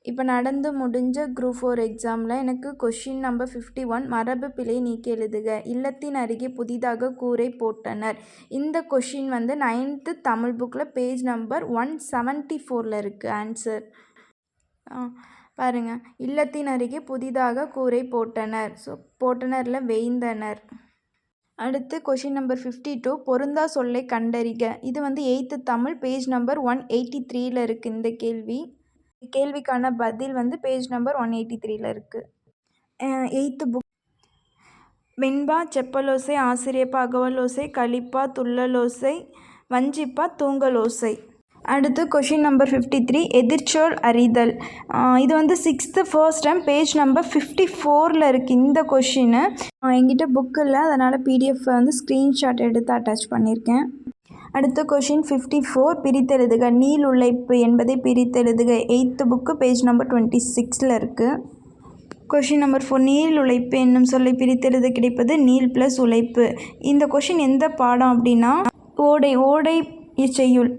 இப்போ நடந்து முடிஞ்ச குரூப் 4 எக்ஸாமில் எனக்கு கொஷின் நம்பர் 51 மரபு பிழை நீக்கி எழுதுக. இல்லத்தின் அருகே புதிதாக கூரை போட்டனர். இந்த கொஷின் வந்து 9th தமிழ் புக்கில் பேஜ் நம்பர் 174 இருக்குது ஆன்சர். பாருங்கள், இல்லத்தின் அருகே புதிதாக கூரை போட்டனர். ஸோ போட்டனரில் வேய்ந்தனர். அடுத்து கொஷின் நம்பர் 52 பொருந்தா சொல்லை கண்டறிக. இது வந்து 8th தமிழ் பேஜ் நம்பர் 183 இருக்குது இந்த கேள்வி. கேள்விக்கான பதில் வந்து பேஜ் நம்பர் 183 இருக்குது. 8th புக் வெண்பா செப்பலோசை, ஆசிரியப்பா அகவலோசை, களிப்பா துள்ளலோசை, வஞ்சிப்பா தூங்கலோசை. அடுத்து கொஷின் நம்பர் 53 எதிர்ச்சொல் அறிதல். இது வந்து 6th first time page number 54 இருக்குது இந்த கொஷின்னு. என்கிட்ட புக் இல்லை, அதனால் பிடிஎஃப் வந்து ஸ்க்ரீன்ஷாட் எடுத்து அட்டாச் பண்ணியிருக்கேன். அடுத்து கொஷின் 54 பிரித்தெழுதுக. நீள் உழைப்பு என்பதை பிரித்தெழுதுக. 8th புக்கு பேஜ் நம்பர் 26 இருக்குது. கொஷின் நம்பர் 4 நீள் உழைப்பு என்னும் சொல்லை பிரித்தெழுத கிடைப்பது நீள் ப்ளஸ் உழைப்பு. இந்த கொஷின் எந்த பாடம் அப்படின்னா ஓடை செய்யுள்.